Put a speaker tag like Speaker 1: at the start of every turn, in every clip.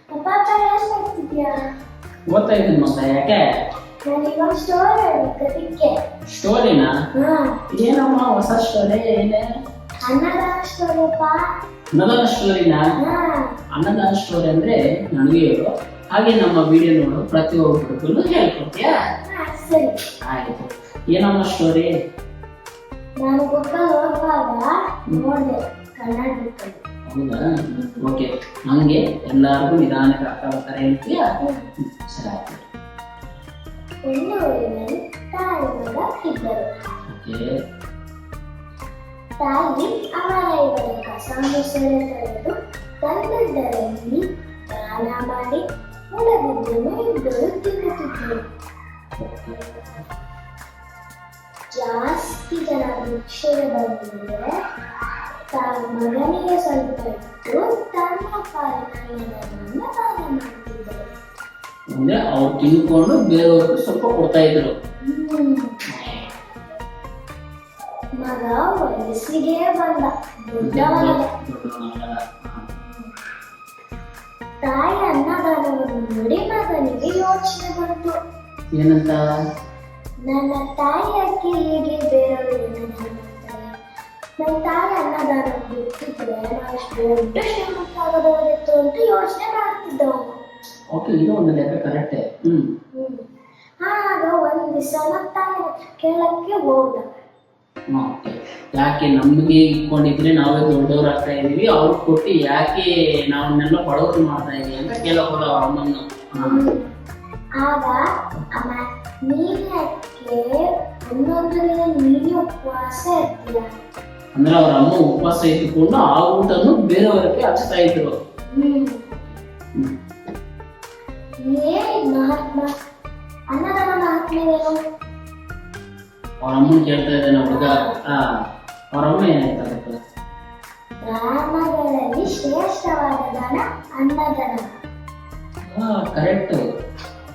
Speaker 1: ಪಾಪ ಎಷ್ಟು ಮಾಡ್ತಿದ್ಯಾ?
Speaker 2: ಓದ್ತಾ ಇದ್ದೀನಿ ಮಗ. ಯಾಕೆ?
Speaker 1: ನಾನೀಗ ಸ್ಟೋರಿ ಹೇಳ್ಬೇಕದಕ್ಕೆ.
Speaker 2: ಸ್ಟೋರಿನಾ? ಏನಮ್ಮ ಹೊಸ ಸ್ಟೋರಿ? ಏನೇ?
Speaker 1: ಅನ್ನದಾನ ಸ್ಟೋರಿಯಪ್ಪ.
Speaker 2: ಅನ್ನದಾನ ಸ್ಟೋರಿನಾ? ಅನ್ನದಾನ ಸ್ಟೋರಿ ಅಂದ್ರೆ ನನಗೆ ಹೇಳು, ಹಾಗೆ ನಮ್ಮ ವಿಡಿಯೋ ನೋಡು ಪ್ರತಿಯೊಬ್ಬರಿಗೂ ಹೇಳ್ಕೊಡ್ತೀಯಾ?
Speaker 1: ಸರಿ.
Speaker 2: ಆಯ್ತು. ಏನಮ್ಮ ಸ್ಟೋರಿ?
Speaker 1: ನಾನು ಬುಕ್ಕಲ್ಲಿ ಓದುವಾಗ ನೋಡಿದೆ, ಕನ್ನಡ ಬುಕ್ಕಲ್ಲಿ.
Speaker 2: ಹೌದಾ? ಓಕೆ. ಹಂಗೆ ಎಲ್ಲರಿಗೂ ನಿಧಾನಕ್ಕೆ ಅರ್ಥ ಆಗ್ತಾರೆ ಹೇಳ್ತೀಯಾ? ಸರಿ ಆಯ್ತು.
Speaker 1: ಒಂದು ಊರಿನಲ್ಲಿ ತಾಯಿ ಮಗ ಇದ್ದರು.
Speaker 2: ಓಕೆ.
Speaker 1: ತಾಯಿ ಅವರ ಇವರ ಕಸ ಮುಸಳೆ ತೊಳೆದು ತಂದದ್ದರಲ್ಲಿ ಸ್ನಾನ ಮಾಡಿ ಉಳಿದಿದ್ದನ್ನು ಇಬ್ಬರು ತಿನ್ನುತ್ತಿದ್ದರು. ಜಾಸ್ತಿ ಜನ ಭಿಕ್ಷೆಗೆ ಬಂದಿದ್ದರೆ ಮಗನಿಗೆ ಸ್ವಲ್ಪ ಇಟ್ಟು ತನ್ನ ಪಾಲಿನ ದಾನ ಮಾಡ್ತಿದ್ದರು.
Speaker 2: ಅಂದ್ರೆ ಅವ್ರು ತಿನ್ಕೊಂಡು ಬೇರೆಯವ್ರಿಗೆ ಸ್ವಲ್ಪ ಕೊಡ್ತಾ ಇದ್ರು.
Speaker 1: ಮಗ ವಯಸ್ಸಿಗೆ ಬಂದ, ದೊಡ್ಡವನಾದ. ತಾಯಿ ಅನ್ನದಾನವನ್ನು ನೋಡಿ ಮಗನಿಗೆ ಯೋಚನೆ ಬಂತು.
Speaker 2: ಏನಂತ?
Speaker 1: ನನ್ನ ತಾಯಿ ಯಾಕೆ ಹೀಗೆ ಬೇರೆಯವರು ಅನ್ನದಾನ ಮಾಡ್ತಾರೆ? ನನ್ನ ತಾಯಿ ಅನ್ನದಾನ ಬಿಟ್ಟಿದ್ರೆ ನಾವು ಎಷ್ಟು ದೊಡ್ಡ ಶ್ರೀಮಂತ ಆಗಬಹುದಿತ್ತು ಅಂತ ಯೋಚನೆ ಮಾಡ್ತಿದ್ದವನು.
Speaker 2: ಓಕೆ, ಇದು ಒಂದು ಲೆಕ್ಕ ಕರೆಕ್ಟೇ.
Speaker 1: ಆಗ ಒಂದ್ ದಿವಸ ತಾಯಿ ಕೇಳಕ್ಕೆ ಹೋದ.
Speaker 2: ಯಾಕೆ ನಮ್ಗೆ ಇಟ್ಕೊಂಡಿದ್ರೆ ನಾವೇ ದೊಡ್ಡವ್ರು ಆಗ್ತಾ ಇದೀವಿ, ಅವ್ರು ಕೊಟ್ಟು ಯಾಕೆ ನಾವನ್ನೆಲ್ಲ ಬಡವರು ಮಾಡ್ತಾ ಇದೀವಿ ಅಂತ ಕೇಳಕ್ ಹೋದ ಅವ್ರ ಅಮ್ಮನ್ನು.
Speaker 1: ಆಗ ಅಮ್ಮ, ನೀನ್ ಯಾಕೆ ಒಂದೊಂದು ದಿನ ನೀನು ಉಪವಾಸ ಇರ್ತೀಯ?
Speaker 2: ಅಂದ್ರೆ ಅವ್ರ ಅಮ್ಮ ಉಪವಾಸ ಇಟ್ಟುಕೊಂಡು ಆ ಊಟನ್ನು ಬೇರೆಯವರಿಗೆ ಹಚ್ತಾ ಇದ್ರು.
Speaker 1: ಏನ್ ಮಹಾತ್ಮ? ಅನ್ನದಾನ ಮಹಾತ್ಮ ಏನು?
Speaker 2: ಅವ್ರ ಅಮ್ಮನ್ ಕೇಳ್ತಾ ಇದ್ದಾನೆ ಹುಡುಗ. ಅವ್ರ ಅಮ್ಮ ಏನಾಯ್ತು?
Speaker 1: ದಾನಗಳಲ್ಲಿ ಶ್ರೇಷ್ಠವಾದ ದಾನ ಅನ್ನದಾನ.
Speaker 2: ಕರೆಕ್ಟ್.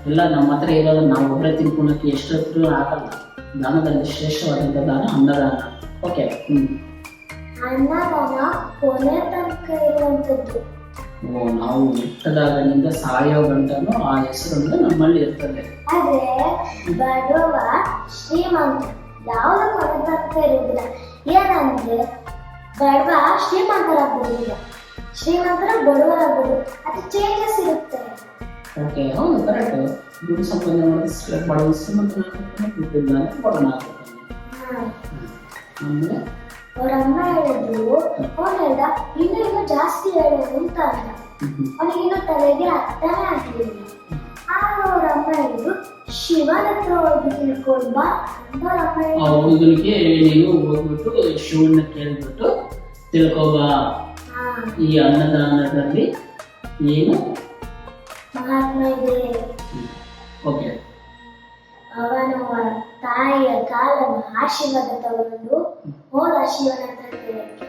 Speaker 2: ಎಲ್ಲ ನಮ್ಮ ಹತ್ರ ಇರೋದು ನಾವು ಒಬ್ಬರೇ ತಿನ್ಕೊಳಕ್ಕೆ ಎಷ್ಟೊತ್ತು ಆಗಲ್ಲ. ದಾನದಲ್ಲಿ ಶ್ರೇಷ್ಠವಾದಂತ ದಾನ ಅನ್ನದಾನ. ಓಕೆ.
Speaker 1: ಅನ್ನದಾನ ಕೊನೆ ತನಕ ಇರುವಂತದ್ದು.
Speaker 2: ನಾವು ಹುಟ್ಟದಾಗಲಿಂದ ಸಾಯೋ ಗಂಟನು ಆ ಹೆಸರನ್ನು ನಮ್ಮಲ್ಲಿ ಇರ್ತದೆ.
Speaker 1: ಆದ್ರೆ ಬಡವ ಶ್ರೀಮಂತ ಯಾವ್ದು ಕೊನೆ ತನಕ ಇರುವುದಿಲ್ಲ. ಏನಂದ್ರೆ ಬಡವ ಶ್ರೀಮಂತರಾಗ್ಬೋದಿಲ್ಲ, ಶ್ರೀಮಂತರ ಬಡವರಾಗ್ಬೋದು. ಅದು ಚೇಂಜಸ್ ಇರುತ್ತೆ.
Speaker 2: ಓಕೆ, ಹೌದು ಕರೆಕ್ಟ್. ದುಡ್ಡು ಸಂಪಾದನೆ ಮಾಡಿದ್ರೆ ಬಡವ ಶ್ರೀಮಂತನಾಗ್ತಾನೆ, ದುಡ್ಡಿಲ್ಲ ಬಡವನಾಗ್ತಾನೆ. ಆಮೇಲೆ
Speaker 1: ಅವ್ರ ಅಮ್ಮ ಹೇಳಿದ್ರು, ಅವನು ಹೇಳ್ದ ಇನ್ನೂ ಜಾಸ್ತಿ ಹೇಳು ಅಂತ ಅಂದ. ಅವನಿಗಿನ್ನೂ ತಲೆಗೆ ಅರ್ಥನೇ ಆಗ್ಲಿಲ್ಲ. ಆಗ ಅವ್ರ ಅಮ್ಮ ಹೇಳಿದ್ರು, ಶಿವನ ಹತ್ರ ಹೋಗಿ ತಿಳ್ಕೊಂಡ್ ಬಾ ಅಂತ ಅವ್ರ ಅಮ್ಮ ಹೇಳಿದ್ರು.
Speaker 2: ಆ ಹುಡುಗನಿಗೆ ನೀನು ಹೋಗ್ಬಿಟ್ಟು ಶಿವನ ಕೇಳ್ಬಿಟ್ಟು ತಿಳ್ಕೊಬಾ, ಈ ಅನ್ನದಾನದಲ್ಲಿ ಏನು
Speaker 1: ಮಹಾತ್ಮ ಇದೆ.
Speaker 2: ಓಕೆ.
Speaker 1: ಅವನು ತಾಯಿಯ ಕಾಲನ್ನು ಆಶೀರ್ವಾದ ತಗೊಂಡು ಹೋದ ಶಿವನ ಹತ್ರ ಕೇಳಕ್ಕೆ.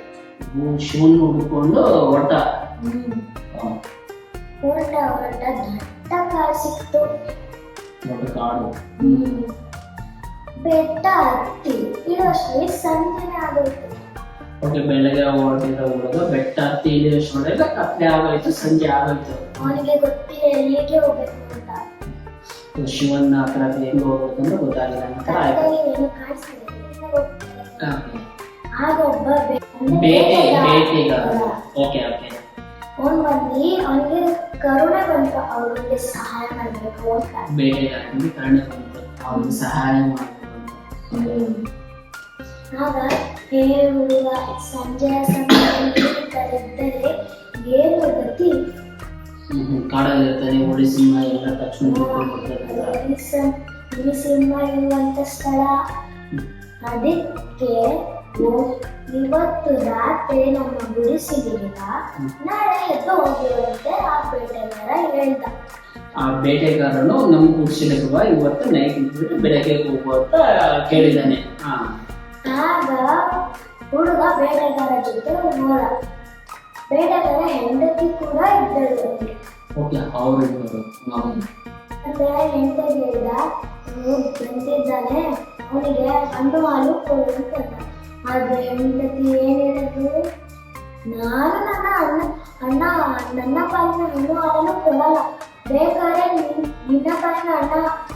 Speaker 2: ಶಿವನ್ ಹುಡ್ಕೊಂಡು ಹೊರಟ.
Speaker 1: ಹೊರಟ ದಟ್ಟ ಕಾಡು ಸಿಕ್ತು.
Speaker 2: ದೊಡ್ಡ ಕಾಡು.
Speaker 1: ಬೆಟ್ಟ ಹತ್ತಿ ಇಡೋಷ್ಟ್ರಲ್ಲಿ ಸಂಜೆನೆ ಆಗೋಯ್ತು.
Speaker 2: ಓಕೆ, ಬೆಳಗ್ಗೆ ಹೊರಟಿರೋ ಹುಡುಗ ಬೆಟ್ಟ ಹತ್ತಿ ಇಳಿಯೋಷ್ಟ್ರೊಳಗೆ ಕತ್ಲೆ ಆಗೋಯ್ತು, ಸಂಜೆ ಆಗೋಯ್ತು.
Speaker 1: ಅವನಿಗೆ ಗೊತ್ತಿಲ್ಲ ಎಲ್ಲಿಗೆ ಹೋಗ್ಬೇಕು ಅಂತ.
Speaker 2: ಶಿವನ ಹತ್ರ ಹೆಂಗ್ ಹೋಗ್ಬೇಕಂದ್ರೆ ಗೊತ್ತಾಗಿಲ್ಲ ಅಂತ ಆಯ್ತು.
Speaker 1: ಏನು ಕಾಣಿಸ್ತಿಲ್ಲ. ಆಗ ಒಬ್ಬ
Speaker 2: ಬೇಟೆಗಾರ. Okay okay.
Speaker 1: ಅವನು ಬಂದು ಅವನಿಗೆ ಕರುಣೆ ಬಂತು, ಅವ್ರಿಗೆ ಸಹಾಯ ಮಾಡ್ಬೇಕು ಅಂತ.
Speaker 2: ಬೇಟೆಗಾರನಿಗೆ ಕರುಣೆ ಬಂತು, ಅವ್ರಿಗೆ ಸಹಾಯ ಮಾಡ್ಬೇಕು.
Speaker 1: ಆಗ ಹುಡುಗ ಸಂಜೆಯ ಸಮಯದಲ್ಲಿ ಕರೆದರೆ ಏನು ಗತಿ?
Speaker 2: ಕಾಡಲ್ಲಿ ಇರ್ತಾನೆ, ಹುಲಿ ಸಿಂಹ ಎಲ್ಲ ತಕ್ಷಣ
Speaker 1: ಹುಲಿ ಸಿಂಹ ಇರುವಂತ ಸ್ಥಳ. ಅದಕ್ಕೆ ಇವತ್ತು ರಾತ್ರಿ ನಮ್ಮ ಗುಡಿ ಸಿಗಲಿಲ್ಲ, ನಾಳೆ ಎದ್ದು ಹೋಗಿರುವಂತೆ ಆ ಬೇಟೆಗಾರ ಹೇಳ್ದ.
Speaker 2: ಆ ಬೇಟೆಗಾರನು ನಮ್ಮ ಗುಡಿಸಿಲಿಗೆ ಬಾ, ಇವತ್ತು ನೈಟ್ ಇಟ್ಬಿಟ್ಟು ಬೆಳಗ್ಗೆ ಹೋಗು ಅಂತ ಕೇಳಿದ್ದಾನೆ.
Speaker 1: ಆಗ ಹುಡುಗ ಬೇಟೆಗಾರ ಜೊತೆ ಹೋದ. ಬೇಟೆಗಾರ ಹೆಂಡತಿ ಕೂಡ ಇದ್ದಳು.
Speaker 2: ಓಕೆ, ಅವರು
Speaker 1: ಮತ್ತೆ ಹೆಂಡತಿ ಹೇಳಿದ, ಬಂದಿದ್ದಾನೆ ಅವನಿಗೆ ಹಣ್ಣು ಹಾಲು ಕೊಡು ಅಂತ. ಆದ್ರೆ ಹೆಂಡತಿ ಏನ್ ಹೇಳಿದ್ರು, ನಾನು ನನ್ನ ಪಾಲಿನ ಹಣ್ಣು ಹಾಲನ್ನು ಕೊಡಲ್ಲ, ಬೇಕಾದ್ರೆ ನಿನ್ನ ಪಾಲಿನ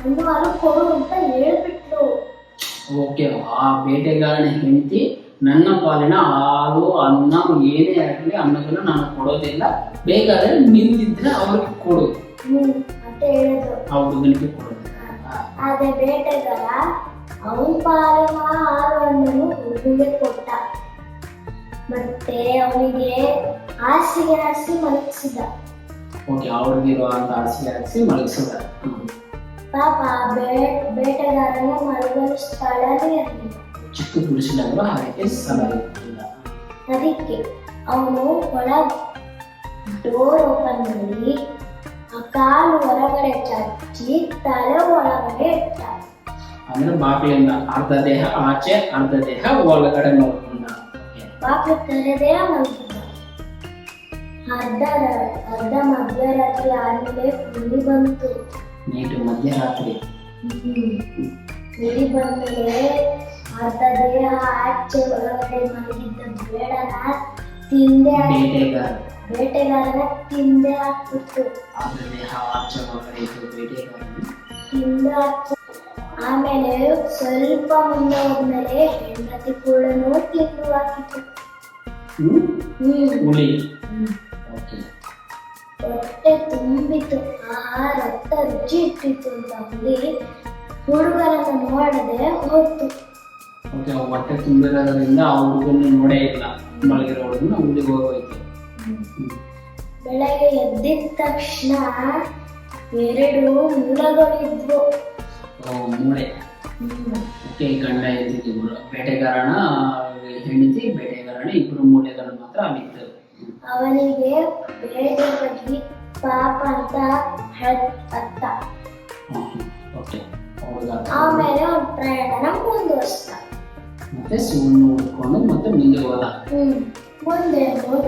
Speaker 1: ಹಣ್ಣು ಹಾಲು ಕೊಡು ಅಂತ ಹೇಳ್ಬಿಟ್ಲು.
Speaker 2: ಓಕೆ, ಆ ಬೇಟೆಗಾರನ ಹೆಂಡತಿ ನನ್ನ ಪಾಲಿನ ಹಾಲು ಅನ್ನ ಏನೇ ಆಗಲಿ ಅನ್ನೋದನ್ನ ನಾನು ಕೊಡೋದಿಲ್ಲ, ಬೇಕಾದ್ರೆ ನಿಂದಿದ್ರೆ ಅವ್ರಿಗೆ ಕೊಡು
Speaker 1: ಅಂತ ಹೇಳಿದ್ರು.
Speaker 2: ಆ ಹುಡುಗನಿಗೆ ಕೊಡೋದು.
Speaker 1: ಆದ್ರೆ ಬೇಟೆಗಾರ ಅವನ ಪಾಲಿನ ಹಾಲು ಹಣ್ಣನ್ನು ಹುಡುಗಿಗೆ ಕೊಟ್ಟ. ಮತ್ತೆ ಅವನಿಗೆ ಹಾಸಿಗೆ ಹಾಸಿ ಮಲಗಿಸಿದ.
Speaker 2: ಓಕೆ, ಅವ್ರಿಗಿರುವಂತ ಹಾಸಿಗೆ ಹಾಕಿಸಿ ಮಲಗಿಸೋದ.
Speaker 1: ಪಾಪ ಬೇಟೆಗಾರನ ಮಲಗಲು ಸ್ಥಳನೇ ಇರಲಿಲ್ಲ.
Speaker 2: ಚಿಕ್ಕ ಗುಡಿಸಲಲ್ವಾ, ಅದಕ್ಕೆ ಸ್ಥಳ ಇರಲಿಲ್ಲ.
Speaker 1: ಅದಕ್ಕೆ ಅವನು ಡೋರ್ ಓಪನ್ ಮಾಡಿ ಆ ಕಾಲು ಹೊರಗಡೆ ಚಾಚಿ ತಲೆ ಒಳಗಡೆ ಇಟ್ಟ.
Speaker 2: ಅಂದ್ರೆ ಬಾಗಿಲಿಂದ ಅರ್ಧ ದೇಹ ಆಚೆ, ಅರ್ಧ ದೇಹ ಒಳಗಡೆ ನೋಡ್ಕೊಂಡ.
Speaker 1: ಬಾಗಿಲು ತೆರೆದೇ ಮಲಗಿದ್ದ. ಅರ್ಧ ಮಧ್ಯರಾತ್ರಿ ಆದ್ಮೇಲೆ ಹುಲಿ ಬಂತು.
Speaker 2: ನೈಟು ಮಧ್ಯರಾತ್ರಿ
Speaker 1: ಹುಲಿ ಬಂದ್ಮೇಲೆ ಅರ್ಧ ದೇಹ ಆಚೆ ಒಳಗಡೆ ಮಲಗಿದ್ದ ಬೇಟೆಗಾರನ ತಿಂದೆ ಹಾಕ್ಬಿಟ್ಟು.
Speaker 2: ಅರ್ಧ ದೇಹ ಆಚೆ ಒಳಗಡೆ ಇದ್ದು ಬೇಟೆಗಾರನು
Speaker 1: ತಿಂದೆ ಹಾಕಿ ಆಮೇಲೆ ಸ್ವಲ್ಪ ಮುಂದೆ ಹೋದ್ಮೇಲೆ ಹೆಂಡತಿ ಕೂಡ ತಿಂದು ಹಾಕಿತ್ತು.
Speaker 2: ಹುಲಿ.
Speaker 1: ಹೊಟ್ಟೆ ತುಂಬಿತು, ರಕ್ತ ರುಚಿ ಇಟ್ಟಿತ್ತು ಅಂತ ಹುಲಿ ಹುಡುಗರನ್ನು ನೋಡದೆ ಹೋಯ್ತು.
Speaker 2: ಹೊಟ್ಟೆ ತುಂಬಿರೋದ್ರಿಂದ ಆ ಹುಡುಗನ್ನು ನೋಡೇ ಇಲ್ಲ, ಮಲಗಿರೋ ಹುಡುಗನ ಹುಲಿಗೆ ಹೋಗೋಯ್ತು.
Speaker 1: ಬೆಳಗ್ಗೆ ಎದ್ದಿದ ತಕ್ಷಣ 2 ಮೂಳೆಗಳಿದ್ವು.
Speaker 2: ಮೂಳೆ. ಓಕೆ, ಗಂಡ ಹೆಂಡತಿ ಬೇಟೆಗಾರನ ಹೆಂಡತಿ ಬೇಟೆಗಾರನ ಇಬ್ರು ಮೂಳೆಗಳು ಮಾತ್ರ ಅಲ್ಲಿತ್ತು.
Speaker 1: ಅವನಿಗೆ ಬೇಟೆ ಬಗ್ಗೆ ಪಾಪ ಅಂತ ಅರ್ಥ. ಆಮೇಲೆ ಅವನ ಪ್ರಯಾಣ ಮುಂದುವರ್ಸ್ತ.
Speaker 2: ಮತ್ತೆ ಶಿವನ ಹುಡ್ಕೊಂಡು ಮತ್ತೆ ಮುಂದೆ ಹೋದ.
Speaker 1: ಮುಂದೆ ಹೋದ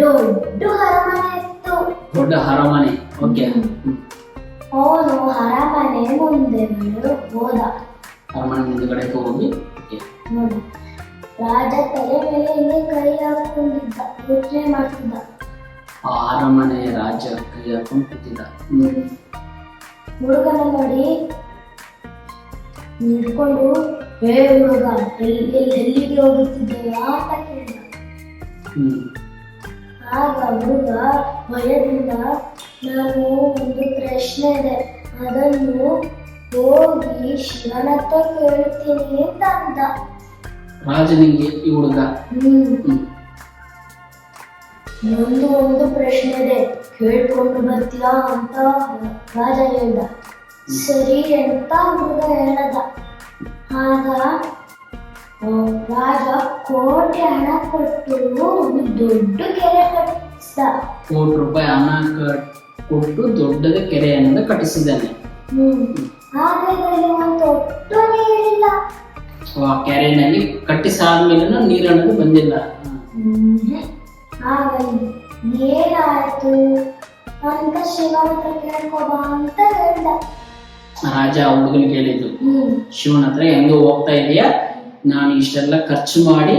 Speaker 1: ದೊಡ್ಡ ಅರಮನೆ ಇತ್ತು.
Speaker 2: ದೊಡ್ಡ ಅರಮನೆ. ಓಕೆ,
Speaker 1: ಅವನು ಅರಮನೆ ಮುಂದೆ ಹೋದ.
Speaker 2: ಅರಮನೆ ಮುಂದೆಗಡೆ ಹೋಗಿ
Speaker 1: ರಾಜ ತಲೆ ಮೇಲೆ ಹಿಂಗೆ ಕೈ ಹಾಕೊಂಡಿದ್ದ, ಯೋಚನೆ ಮಾಡ್ತಿದ್ದ.
Speaker 2: ಆ ಅರಮನೆ ರಾಜ ಕೈ ಹಾಕೊಂಡು ಕೂತಿದ್ದ.
Speaker 1: ಹುಡುಗನ ನೋಡಿ ನಿಂತ್ಕೊಂಡು, ಹೇ ಹುಡುಗ, ಎಲ್ಲಿಗೆ ಹೋಗುತ್ತಿದ್ದೇವ ಅಂತ ಕೇಳಿದ. ಆಗ ಹುಡುಗ ಭಯದಿಂದ, ನಾನು ಒಂದು ಪ್ರಶ್ನೆ ಇದೆ, ಅದನ್ನು ಹೋಗಿ ಶಿವನ ಹತ್ರ ಕೇಳ್ತೀನಿ ಅಂತ ಅಂದ.
Speaker 2: ರಾಜನಿಗೆ ಈ ಹುಡುಗ
Speaker 1: ಒಂದು ಪ್ರಶ್ನೆ ಇದೆ, ಕೇಳ್ಕೊಂಡು ಬರ್ತೀಯಾ ಅಂತ ರಾಜ ಹೇಳ್ದ. ಸರಿ ಅಂತ ಹುಡುಗ ಹೇಳದ. ಆಗ ರಾಜ ಕೋಟಿ ಹಣ ಕೊಟ್ಟು ಒಂದು ದೊಡ್ಡ ಕೆರೆ ಕಟ್ಟಿಸಿದ.
Speaker 2: ₹1 ಕೋಟಿ ಹಣ ಕೊಟ್ಟು ದೊಡ್ಡದ ಕೆರೆಯನ್ನು ಕಟ್ಟಿಸಿದ್ದಾನೆ.
Speaker 1: ಆದ್ರೆ ಇದರಲ್ಲಿ ಒಂದು ಒಟ್ಟು ನೀರಿಲ್ಲ.
Speaker 2: ಆ ಕೆರೆಯಲ್ಲಿ ಕಟ್ಟಿಸಾದ್ಮೇಲೆ ನೀರು ಅನ್ನೋದು ಬಂದಿಲ್ಲ.
Speaker 1: ಆಗ ಏನಾಯ್ತು ಅಂತ ಶಿವನ ಹತ್ರ ಕೇಳ್ಕೊಬಾ ಅಂತ ಹೇಳ್ದ.
Speaker 2: ರಾಜ ಹುಡುಗನಿಗೆ ಹೇಳಿದ್ದು, ಶಿವನ ಹತ್ರ ಹೆಂಗೋ ಹೋಗ್ತಾ ಇದೆಯಾ, ನಾನು ಇಷ್ಟೆಲ್ಲ ಖರ್ಚು ಮಾಡಿ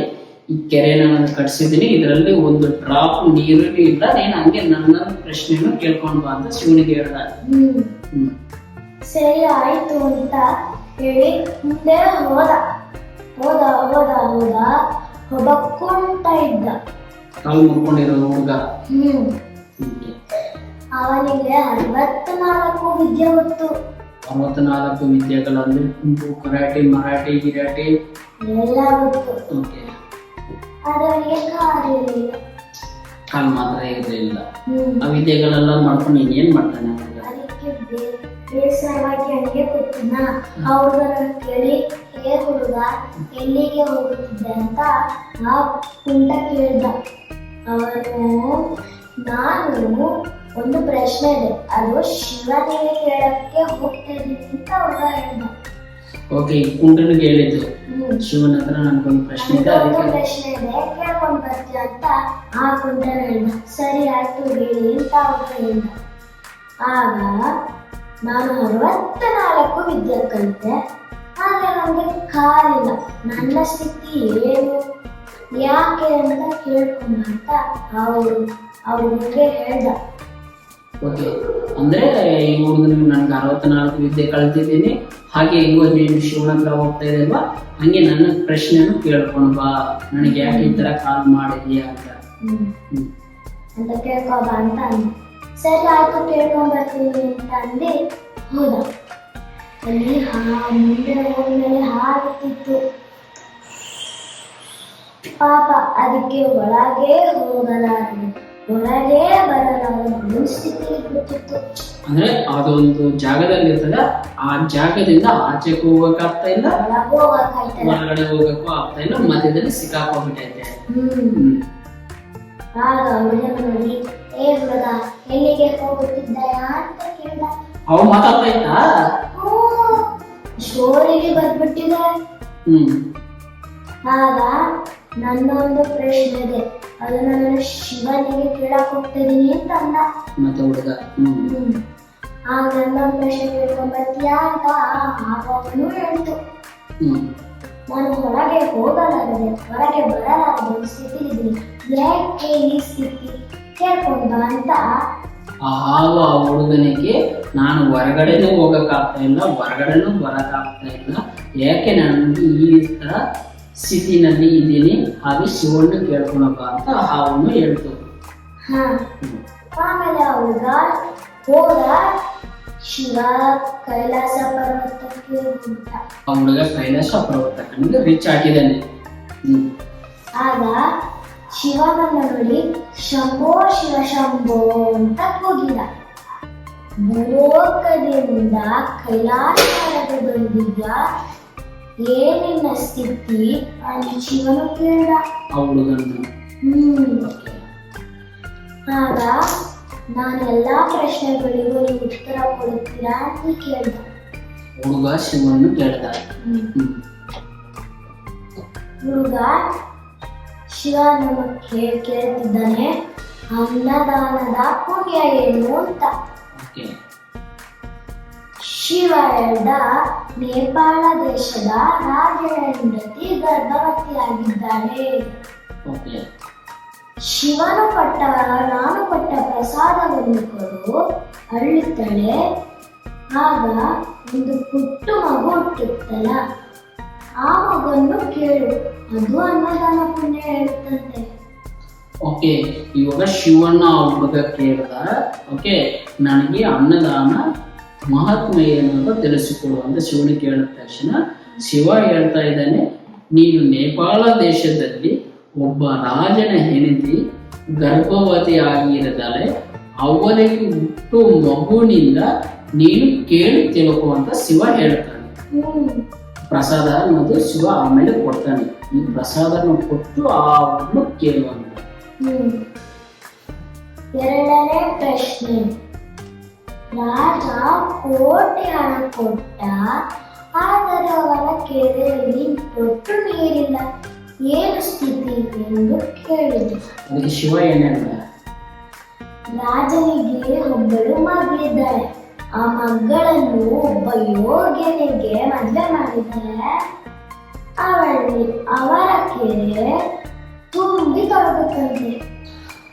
Speaker 2: ಈ ಕೆರೆನ ಕಟ್ಸಿದ್ದೀನಿ, ಇದರಲ್ಲಿ ಒಂದು ಡ್ರಾಪ್ ನೀರು ಇಲ್ಲ, ನೀನು ಹಂಗೆ ನನ್ನ ಪ್ರಶ್ನೆಯನ್ನು ಕೇಳ್ಕೊಂಡು ಬಾ ಅಂತ ಶಿವನಿಗೆ ಹೇಳ್ದ.
Speaker 1: ಸರಿ ಆಯ್ತು ಅಂತ ಹೇಳಿ ಮುಂದೆ ಹೋದ. ಹೊಬಕ್ಕೊಂತ ಇದ್ದ.
Speaker 2: ಕಾಲು ಮುರ್ಕೊಂಡಿರೋ ಹುಡುಗ.
Speaker 1: ಅವನಿಗೆ 64 ವಿದ್ಯೆ ಗೊತ್ತು.
Speaker 2: 64 ವಿದ್ಯೆಗಳಂದ್ರೆ ಕುಂಪು, ಕರಾಟೆ, ಮರಾಠಿ, ಗಿರಾಟೆ
Speaker 1: ಎಲ್ಲ ಗೊತ್ತು. ಆದ್ರೆ ಅವನಿಗೆ ಕಾಲು ಇರಲಿಲ್ಲ.
Speaker 2: ಕಾಲು ಮಾತ್ರ ಇರಲಿಲ್ಲ. ಆ ವಿದ್ಯೆಗಳೆಲ್ಲ ಮಾಡ್ಕೊಂಡು ಇನ್ನೇನ್ ಮಾಡ್ತಾನೆ?
Speaker 1: ಅದಕ್ಕೆ ಬೇಸರವಾಗಿ ಹಂಗೆ ಕೂತಿದ್ನ. ಆ ಹುಡುಗನ ಕೇಳಿ, ಹೇ ಹುಡುಗ, ಎಲ್ಲಿಗೆ ಹೋಗುತ್ತಿದ್ದೆ ಅಂತ ಆ ಕುಂಟ ಕೇಳ್ದ. ಅವನು, ನಾನು ಒಂದು ಪ್ರಶ್ನೆ ಇದೆ, ಅದು ಶಿವನಿಗೆ ಕೇಳಕ್ಕೆ ಹೋಗ್ತಾ ಇದ್ದೀನಿ ಅಂತ ಹುಡುಗ ಹೇಳ್ದ.
Speaker 2: ಓಕೆ, ಈ ಕುಂಟನಿಗೆ ಹೇಳಿದ್ದು, ಶಿವನ ಹತ್ರ ನನ್ಗೊಂದು ಪ್ರಶ್ನೆ ಇದೆ,
Speaker 1: ಕೇಳ್ಕೊಂಡ್ ಬರ್ತೀಯ ಅಂತ ಆ ಕುಂಟ ಹೇಳ್ದ. ಸರಿ ಆಯ್ತು ಹೇಳಿ ಅಂತ ಹುಡುಗ ಹೇಳ್ದ. ಆಗ ನಾನು 64 ವಿದ್ಯೆ ಕಲಿತೆ, ಆದ್ರೆ ನನಗೆ ಕಾಲಿಲ್ಲ. ನನ್ನ ಸ್ಥಿತಿ ಏನು? ಯಾಕೆ ಅಂತ ಕೇಳ್ಕೊಂಡ ಅಂತ ಅವ್ರಿಗೆ ಹೇಳ್ದ.
Speaker 2: ಓಕೆ, ಅಂದ್ರೆ ಈ ಹುಡುಗನಿಗೆ ನನ್ಗೆ 64 ವಿದ್ಯೆ ಕಲ್ತಿದ್ದೀನಿ, ಹಾಗೆ ಹೆಂಗೋ ನೀನು ಶಿವನ ಹತ್ರ ಹೋಗ್ತಾ ಇದೆಯಲ್ವಾ, ಹಂಗೆ ನನ್ನ ಪ್ರಶ್ನೆಯನ್ನು ಕೇಳ್ಕೊಂಡು ಬಾ, ನನಗೆ ಯಾಕೆ ಈ ತರ ಕಾಲ್ ಮಾಡಿದೀಯಾ ಅಂತ.
Speaker 1: ಅಂತ ಕೇಳ್ಕೊಬ ಅಂತ ಅಂದ. ಸರಿ ಆಯ್ತು ಕೇಳ್ಕೊಂಡ್ ಬರ್ತೀನಿ ಅಂತ ಅಂದು ಹೋದ. ಅಲ್ಲಿ ಮುಂದೆ ಹೋದ್ಮೇಲೆ ಹಾಗುತ್ತಿತ್ತು. ಪಾಪ ಅದಕ್ಕೆ ಒಳಗೆ ಹೋಗಲಾರದು, ಹೊರಗೆ ಬರಲಾರದು ಸ್ಥಿತಿ ಗೊತ್ತಿತ್ತು.
Speaker 2: ಅಂದ್ರೆ ಅದೊಂದು ಜಾಗದಲ್ಲಿ ಇರ್ತದ, ಆ ಜಾಗದಿಂದ ಆಚೆಗೆ ಹೋಗಕ್ಕಾಗ್ತಾ ಇಲ್ಲ, ಹೊರಗಡೆ ಹೋಗಕ್ಕೂ ಆಗ್ತಾ ಇಲ್ಲ, ಮಧ್ಯದಲ್ಲಿ ಸಿಕ್ಕಾಕೋಗ್ಬಿಟ್ಟೈತೆ.
Speaker 1: ಆಗ ಅವನ ನೋಡಿ, ಏ ಹುಡುಗ ಎಲ್ಲಿಗೆ ಹೋಗುತ್ತಿದ್ದಾಯ ಅಂತ ಕೇಳ್ದ.
Speaker 2: ಅವ್ ಮಾತಾಡ್ತಾ ಇತ್ತಾ?
Speaker 1: ಸ್ಟೋರಿಗೆ ಬರ್ಬಿಟ್ಟಿದೆ. ಆಗ ನನ್ನೊಂದು ಪ್ರಶ್ನೆ ಇದೆ, ಅದನ್ನ ನಾನು ಶಿವನಿಗೆ ಕೇಳಕ್ ಹೋಗ್ತಿದ್ದೀನಿ ಅಂತ ಅಂದ.
Speaker 2: ಮತ್ತೆ ಹುಡುಗ
Speaker 1: ಆಗ ನನ್ನೊಂದು ಪ್ರಶ್ನೆ ಕೇಳ್ಕೊಂಡ್ ಬರ್ತೀಯಾ ಅಂತ ಅವನು ಹೇಳ್ತು. ನಾನು ಹೊರಗೆ ಹೋಗಲಾರದೆ, ಹೊರಗೆ ಬರಲಾರದೆ ಸ್ಥಿತಿ ಇದ್ದೀನಿ, ಯಾಕೆ ಈ ಸ್ಥಿತಿ ಕೇಳ್ಕೊಂಡ ಅಂತ
Speaker 2: ಆವ ಹುಡುಗನಿಗೆ ನಾನು ಹೊರಗಡೆನೂ ಹೋಗಕ್ಕಾಗ್ತಾ ಇಲ್ಲ, ಹೊರಗಡೆನೂ ಬರಕ್ಕಾಗ್ತಾ ಇಲ್ಲ, ಯಾಕೆ ನಾನು ಈ ತರ ಸ್ಥಿತಿನಲ್ಲಿ ಇದ್ದೀನಿ, ಹಾಗೆ ಶಿವಣ್ಣ ಕೇಳ್ಕೊಳಪ್ಪ ಅಂತ ಅವನು ಹೇಳ್ತು.
Speaker 1: ಆಮೇಲೆ ಹುಡುಗ ಹೋದ, ಶಿವ ಕೈಲಾಸ ಪರ್ವತಕ್ಕೆ ಹೋಗ್ಬಿಟ್ಟ.
Speaker 2: ಆ ಹುಡುಗ ಕೈಲಾಸ ಪರ್ವತಕ್ಕೆ ರೀಚ್ ಆಗಿದ್ದಾನೆ.
Speaker 1: ಆಗ ಶಿವನನ್ನ ನೋಡಿ ಶಂಭೋ ಶಿವ ಶಂಭೋ ಅಂತ ಕೂಗಿದ. ಭೂಲೋಕದಿಂದ ಕೈಲಾಸಕ್ಕೆ ಬಂದಿದ್ದ, ಏನಿನ್ನ ಸ್ಥಿತಿ ಅಲ್ಲಿ ಶಿವನು ಕೇಳ್ದ
Speaker 2: ಆ ಹುಡುಗನ.
Speaker 1: ಆಗ ನಾನು ಎಲ್ಲಾ ಪ್ರಶ್ನೆಗಳಿಗೂ ನೀವು ಉತ್ತರ ಕೊಡುತ್ತೀರಾ ಅಂತ ಕೇಳ್ದ.
Speaker 2: ಹುಡುಗ ಶಿವನು ಕೇಳ್ದ.
Speaker 1: ಹುಡುಗ ಶಿವ ನಮಗೆ ಕೇಳ್ತಿದ್ದಾನೆ, ಅನ್ನದಾನದ ಪುಣ್ಯ ಏನು ಅಂತ. ಶಿವ ಹೇಳ್ದ, ನೇಪಾಳ ದೇಶದ ರಾಜನ ಹೆಂಡತಿ ಗರ್ಭವತಿಯಾಗಿದ್ದಾಳೆ. ಶಿವನು ನಾನು ಕೊಟ್ಟ ಪ್ರಸಾದವನ್ನು ಕೊಡು, ಅಳ್ಳುತ್ತಾಳೆ. ಆಗ ಒಂದು ಪುಟ್ಟ ಮಗು ಹುಟ್ಟುತ್ತಲ್ಲ, ಆ ಮಗನ್ನು ಕೇಳು, ಅದು ಅನ್ನದಾನ ಪುಣ್ಯ ಹೇಳುತ್ತಂತೆ.
Speaker 2: ಓಕೆ, ಇವಾಗ ಶಿವಣ್ಣ ಹುಡುಗ ಕೇಳ್ದ, ಓಕೆ ನನಗೆ ಅನ್ನದಾನ ಮಹಾತ್ಮ ಏನು ಅಂತ ತಿಳಿಸಿಕೊಡು ಅಂತ ಶಿವನಿಗೆ ಕೇಳಿದ ತಕ್ಷಣ ಶಿವ ಹೇಳ್ತಾ ಇದ್ದಾನೆ, ನೀನು ನೇಪಾಳ ದೇಶದಲ್ಲಿ ಒಬ್ಬ ರಾಜನ ಹೆಂಡತಿ ಗರ್ಭವತಿ ಆಗಿರದಲೆ ಅವರಿಗೆ ಹುಟ್ಟು ಮಗುವಿನಿಂದ ನೀನು ಕೇಳಿ ತಿಳ್ಕೊ ಅಂತ ಶಿವ ಹೇಳ್ತಾನೆ. ಪ್ರಸಾದ ಅನ್ನೋದು ಶಿವ ಆಮೇಲೆ ಕೊಡ್ತಾನೆ, ಈ ಪ್ರಸಾದನ ಕೊಟ್ಟು ಅವನು ಕೇಳುವಂತ.
Speaker 1: ಎರಡನೇ ಪ್ರಶ್ನೆ, ರಾಜ ಕೋಟಿ ಹಣ ಕೊಟ್ಟ, ಆದರೆ ಅವನ ಕೆರೆಯಲ್ಲಿ ತೊಟ್ಟು ನೀರಿಲ್ಲ, ಏನು ಸ್ಥಿತಿ ಎಂದು ಕೇಳಿದ.
Speaker 2: ಅದಕ್ಕೆ ಶಿವ ಏನೇಳ,
Speaker 1: ರಾಜನಿಗೆ ಒಬ್ಬಳು ಮಗಳಿದ್ದಾಳೆ, ಆ ಮಗಳನ್ನು ಒಬ್ಬ ಯೋಗ್ಯನಿಗೆ ಮದುವೆ ಮಾಡಿದರೆ ಅವರ ಕೆರೆ ತುಂಬಿ ತೊಡಗುತ್ತಂತೆ.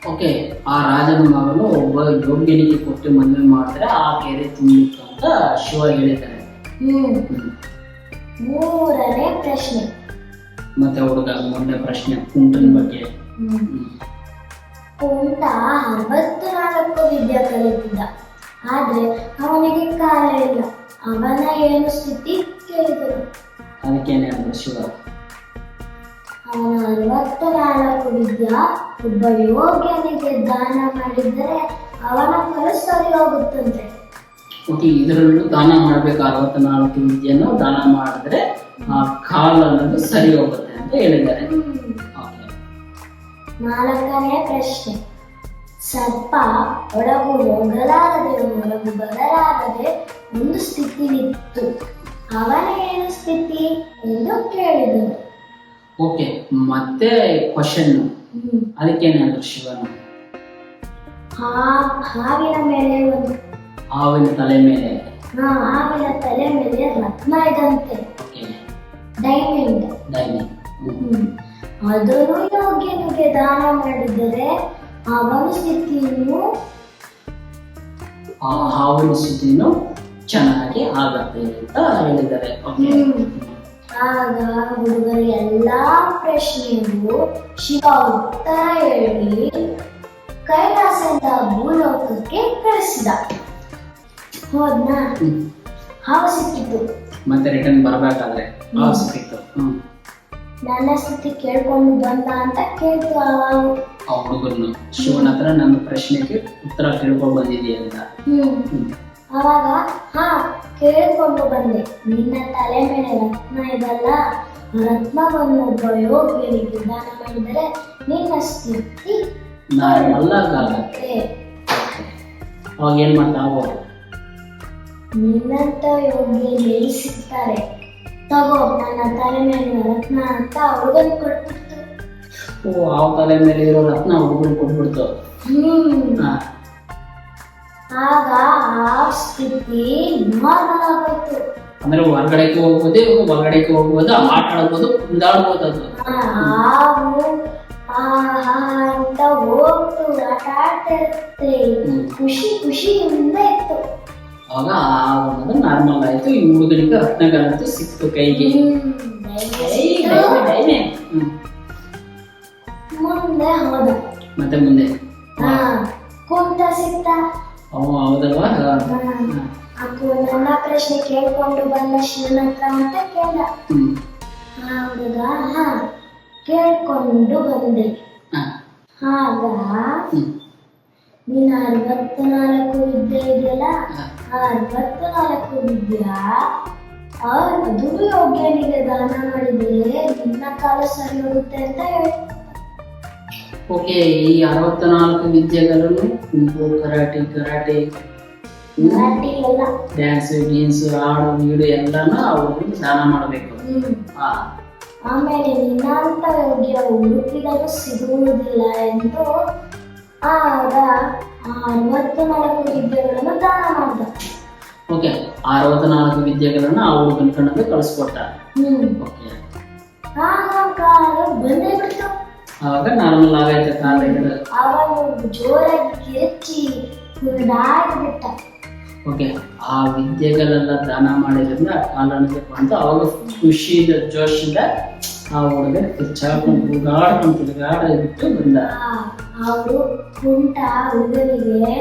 Speaker 2: ಓಕೆ, ಆ ರಾಜನ ಮಗಳು ಒಬ್ಬ ಯೋಗ್ಯನಿಗೆ ಕೊಟ್ಟು ಮದುವೆ ಮಾಡಿದ್ರೆ ಆ ಕೆರೆ ತುಂಬಿತ್ತು ಅಂತ ಶಿವ ಹೇಳಿದ್ದಾರೆ.
Speaker 1: ಮೂರನೇ ಪ್ರಶ್ನೆ,
Speaker 2: ಮತ್ತೆ ಹುಡುಗ ಮೊದಲನೇ ಪ್ರಶ್ನೆ ಕುಂಟನ ಬಗ್ಗೆ.
Speaker 1: ಕುಂಟ 64 ವಿದ್ಯೆ ಕಲಿತಿದ್ದ, ಆದ್ರೆ ಅವನಿಗೆ ಕಾಲ ಇಲ್ಲ. ಅವನ ಏನು ಸ್ಥಿತಿ ಕೇಳಿದರು.
Speaker 2: ಅದಕ್ಕೇನೆ ಹೇಳಿದ್ರು ಶಿವ,
Speaker 1: ಅವನ 64 ವಿದ್ಯಾ ಒಬ್ಬ ಯೋಗ್ಯನಿಗೆ ದಾನ ಮಾಡಿದರೆ ಅವನ ಫಲ ಸರಿ ಹೋಗುತ್ತಂತೆ.
Speaker 2: ಓಕೆ, ಇದರಲ್ಲೂ ದಾನ ಮಾಡ್ಬೇಕು, 64 ವಿದ್ಯೆಯನ್ನು ದಾನ ಮಾಡಿದ್ರೆ ಆ ಕಾಲ ಅನ್ನೋದು ಸರಿ ಹೋಗುತ್ತೆ ಅಂತ ಹೇಳಿದ್ದಾರೆ.
Speaker 1: ನಾಲ್ಕನೇ ಪ್ರಶ್ನೆ, ಸರ್ಪ ಒಳಗು ಹೋಗಲಾರದೆ ಹೊರಗು ಬರಲಾರದೆ ಒಂದು ಸ್ಥಿತಿಲಿತ್ತು, ಅವನ ಏನು ಸ್ಥಿತಿ ಎಂದು ಕೇಳಿದರು.
Speaker 2: ಓಕೆ, ಮತ್ತೆ ಕ್ವಶನ್, ಅದಕ್ಕೇನೆ ಹೇಳಿದ್ರು ಶಿವನು,
Speaker 1: ಹಾವಿನ ಮೇಲೆ ಒಂದು
Speaker 2: ಹಾವಿನ ತಲೆ ಮೇಲೆ,
Speaker 1: ಹಾವಿನ ತಲೆ ಮೇಲೆ ರತ್ನ ಇದಂತೆ, ಡೈಮಂಡ್. ಅದನ್ನು ಯೋಗ್ಯನಿಗೆ ದಾನ ಮಾಡಿದರೆ ಅವನ ಸ್ಥಿತಿಯನ್ನು
Speaker 2: ಆ ಹಾವಿನ ಸ್ಥಿತಿನೂ ಚೆನ್ನಾಗಿ ಆಗತ್ತೆ ಅಂತ ಹೇಳಿದ್ದಾರೆ. ಓಕೆ.
Speaker 1: ಆಗ ಹುಡುಗರು ಎಲ್ಲಾ ಪ್ರಶ್ನೆಗೂ ಶಿವ ಉತ್ತರ ಹೇಳಿ ಕೈಲಾಸದ ಭೂಲೋಕಕ್ಕೆ ಕಳಿಸಿದ. ಹೋದ್ನ ಹಾವು ಸಿಕ್ಕಿತು.
Speaker 2: ಮತ್ತೆ ರಿಟರ್ನ್ ಬರ್ಬೇಕಾದ್ರೆ ಹಾವು ಸಿಕ್ಕಿತ್ತು.
Speaker 1: ನನ್ನ ಸ್ಥಿತಿ ಕೇಳ್ಕೊಂಡು ಬಂದ ಅಂತ ಕೇಳ್ತು
Speaker 2: ಆ ಹುಡುಗನು ಶಿವನ ಹತ್ರ ನನ್ನ ಪ್ರಶ್ನೆಗೆ ಉತ್ತರ ಕೇಳ್ಕೊಂಡು ಬಂದಿದೆಯಾ ಅಂತ.
Speaker 1: ಅವಾಗ ಹಾ ಕೇಳ್ಕೊಂಡು ಬಂದೆ. ನಿನ್ನ ತಲೆ ಮೇಲೆ ರತ್ನ ಇದಲ್ಲ, ರತ್ನವನ್ನು ಒಬ್ಬ ಯೋಗಿಯರಿಗೆ ದಾನ ಮಾಡಿದರೆ ನಿನ್ನ ಸ್ಥಿತಿ
Speaker 2: ನಾರ್ಮಲ್ ಆಗತ್ತೆ. ಅವಾಗ ಏನ್ ಮಾಡ್ತಾ ಹೋಗು,
Speaker 1: ನಿನ್ನಂತ ಯೋಗಿ ಎಲ್ಲಿ ಸಿಗ್ತಾರೆ, ತಗೋ ನನ್ನ ತಲೆ ಮೇಲೆ ರತ್ನ ಅಂತ ಹುಡುಗನ್ ಕೊಟ್ಬಿಡ್ತು.
Speaker 2: ಓ ಆ ತಲೆ ಮೇಲೆ ಇರೋ ರತ್ನ ಹುಡುಗನ್ ಕೊಟ್ಬಿಡ್ತು.
Speaker 1: ಆಗ ಆ ಸ್ಥಿತಿ ನಾರ್ಮಲ್ ಆಗೋಯ್ತು.
Speaker 2: ಅಂದ್ರೆ ಹೊರಗಡೆಗೆ ಹೋಗ್ಬೋದು, ಹೊರಗಡೆಗೆ ಹೋಗ್ಬೋದು, ಆಟ ಆಡ್ಬೋದು, ಕುಂದಾಡ್ಬೋದು. ಅದು
Speaker 1: ಹಾವು ಅಂತ ಹೋಗ್ತು, ಆಟ ಆಡ್ತಾ ಇರುತ್ತೆ, ಖುಷಿ ಖುಷಿಯಿಂದ ಇತ್ತು.
Speaker 2: ಅವಾಗ ಆ ನಾರ್ಮಲ್ ಆಯ್ತು. ಈ ಹುಡುಗನಿಗೆ ರತ್ನಗಳಂತೂ ಸಿಕ್ತು ಕೈಗೆ.
Speaker 1: ಮುಂದೆ ಹೋದ.
Speaker 2: ಮತ್ತೆ ಮುಂದೆ
Speaker 1: ಕುಂತ ಸಿಕ್ತ.
Speaker 2: ಹೌದಲ್ವಾ.
Speaker 1: ನನ್ನ ಪ್ರಶ್ನೆ ಕೇಳ್ಕೊಂಡು ಬಂದ ಶಿವನ ಹತ್ರ ಅಂತ ಕೇಳ್ದ. ಹುಡುಗ ಕೇಳ್ಕೊಂಡು ಬಂದೆ. ಆಗ ನೀನು 64 ವಿದ್ಯೆ ಇದೆಯಲ್ಲ, ಆ 64 ವಿದ್ಯಾ ಅದು ಯೋಗ್ಯನಿಗೆ ದಾನ ಮಾಡಿದರೆ ನಿನ್ನ ಕಾಲ ಸರಿ ಹೋಗುತ್ತೆ ಅಂತ ಹೇಳಿ.
Speaker 2: ಓಕೆ. ಈ 64 ವಿದ್ಯೆಗಳನ್ನು ಕುಂಪು, ಕರಾಟೆ
Speaker 1: ಎಲ್ಲ
Speaker 2: ಡ್ಯಾನ್ಸ್ ಗೀನ್ಸ್ ಹಾಡು ಗೀಡು ಎಲ್ಲಾನು ಅವ್ರಿಗೆ ದಾನ ಮಾಡಬೇಕು.
Speaker 1: ಆಮೇಲೆ ನಿನ್ನಂತ ಯೋಗ್ಯ ಹುಡುಕಿದರೂ ಸಿಗುವುದಿಲ್ಲ ಎಂದು ಆಗ 64 ವಿದ್ಯೆಗಳನ್ನು ದಾನ ಮಾಡ್ದ.
Speaker 2: ಓಕೆ. 64 ವಿದ್ಯೆಗಳನ್ನು ಆ ಹುಡುಗನ ಕಣ್ಣಲ್ಲಿ ಕಳಿಸ್ಕೊಟ್ಟ. ಓಕೆ.
Speaker 1: ಆಗ ಕಾಲ ಬಂದೇ ಬಿಡ್ತು.
Speaker 2: ಆವಾಗ ನಾರ್ಮಲ್ ಆಗೈತೆ ಕಾಲ.
Speaker 1: ಅವನು ಜೋರಾಗಿ ಕಿರ್ಚಿ ಕುರುಡಾಡ್ಬಿಟ್ಟ.
Speaker 2: ಓಕೆ. ಆ ವಿದ್ಯೆಗಳೆಲ್ಲ ದಾನ ಮಾಡಿದ್ರಿಂದ ಕಾಲಕ್ಕೆ ಬಂದು ಅವಾಗ ಖುಷಿಯಿಂದ ಜೋಶಿಂದ ಆ ಹುಡುಗ ಕಿರ್ಚಾಡ್ಕೊಂಡು ತಿರುಗಾಡ್ಬಿಟ್ಟು ಬಂದ.
Speaker 1: ಅವರು ಕುಂಟ ಹುಡುಗನಿಗೆ